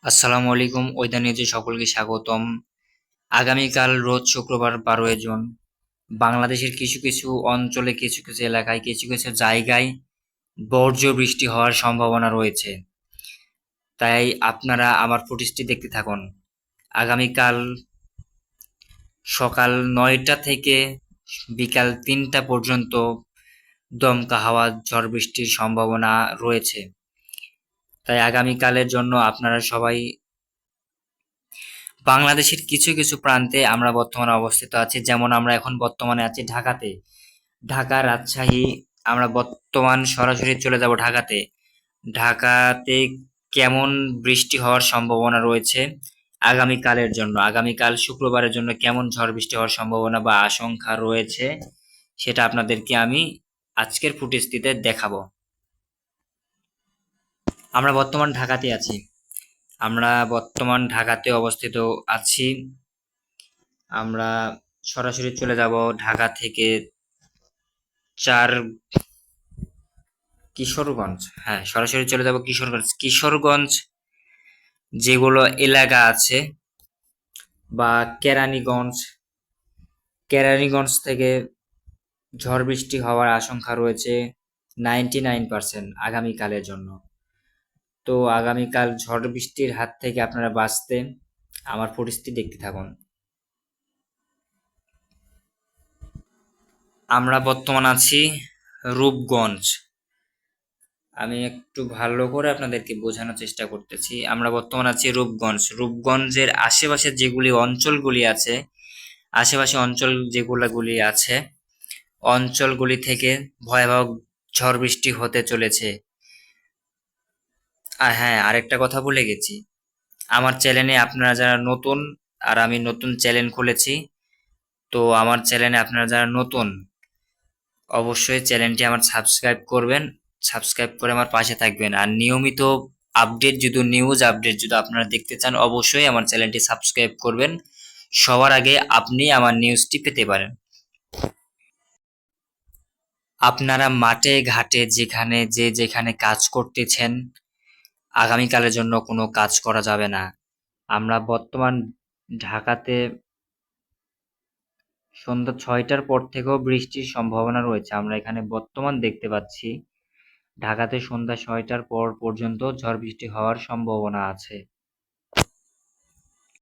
আসসালামু আলাইকুম। ওয়েদার নিউজে সকলকে স্বাগতম। আগামীকাল রোজ শুক্রবার 12 জুন বাংলাদেশের কিছু কিছু অঞ্চলে, কিছু কিছু এলাকায়, কিছু কিছু জায়গায় বর্জ্য বৃষ্টি হওয়ার সম্ভাবনা রয়েছে। তাই আপনারা আমার ফুটেজটি দেখতে থাকুন। আগামীকাল সকাল 9টা থেকে বিকাল 3টা পর্যন্ত দমকা হাওয়া, ঝড় বৃষ্টির সম্ভাবনা রয়েছে। তাই আগামীকালের জন্য আপনারা সবাই, বাংলাদেশের কিছু কিছু প্রান্তে আমরা বর্তমানে অবস্থিত আছি, যেমন আমরা এখন বর্তমানে আছি ঢাকাতে। ঢাকা, রাজশাহী, আমরা বর্তমান সরাসরি চলে যাব ঢাকাতে। ঢাকাতে কেমন বৃষ্টি হওয়ার সম্ভাবনা রয়েছে আগামীকালের জন্য, আগামীকাল শুক্রবারের জন্য কেমন ঝড় বৃষ্টি হওয়ার সম্ভাবনা বা আশঙ্কা রয়েছে, সেটা আপনাদেরকে আমি আজকের ফুটেজটিতে দেখাবো। আমরা বর্তমান ঢাকাতে আছি। আমরা বর্তমান ঢাকাতে অবস্থিত আছি। আমরা সরাসরি চলে যাব ঢাকা থেকে চার কিশোরগঞ্জ। হ্যাঁ, সরাসরি চলে যাব কিশোরগঞ্জ। কিশোরগঞ্জ যেগুলো এলাকা আছে, বা কেরানীগঞ্জ, কেরানীগঞ্জ থেকে ঝড় বৃষ্টি হওয়ার আশঙ্কা রয়েছে 99% আগামীকালের জন্য। তো আগামীকাল ঝড় বৃষ্টির হাত থেকে আপনারা বাঁচতে আমার পরিস্থিতি দেখতে থাকুন। আমরা বর্তমান আছি রূপগঞ্জ। আমি একটু ভালো করে আপনাদেরকে বোঝানোর চেষ্টা করতেছি। আমরা বর্তমান আছি রূপগঞ্জ। রূপগঞ্জের আশেপাশে যেগুলি অঞ্চলগুলি আছে, আশেপাশে অঞ্চল যেগুলি আছে, অঞ্চলগুলি থেকে ভয়াবহ ঝড় বৃষ্টি হতে চলেছে। আর হ্যাঁ, আরেকটা কথা ভুলে গেছি। আমার চ্যানেলে আপনারা যারা নতুন, আর আমি নতুন চ্যানেল খুলেছি, তো আমার চ্যানেলে আপনারা যারা নতুন অবশ্যই চ্যানেলটি আমার সাবস্ক্রাইব করবেন। সাবস্ক্রাইব করে আমার পাশে থাকবেন। আর নিয়মিত নিউজ আপডেট যদি আপনারা দেখতে চান, অবশ্যই আমার চ্যানেলটি সাবস্ক্রাইব করবেন। সবার আগে আপনি আমার নিউজটি পেতে পারেন। আপনারা মাঠে ঘাটে যেখানে কাজ করতেছেন, আগামীকালের জন্য কোনো কাজ করা যাবে না। আমরা বর্তমান ঢাকাতে সন্ধ্যা 6টার পর থেকেও বৃষ্টির সম্ভাবনা রয়েছে। আমরা এখানে বর্তমান দেখতে পাচ্ছি ঢাকাতে সন্ধ্যা 6টার পর পর্যন্ত ঝড় বৃষ্টি হওয়ার সম্ভাবনা আছে।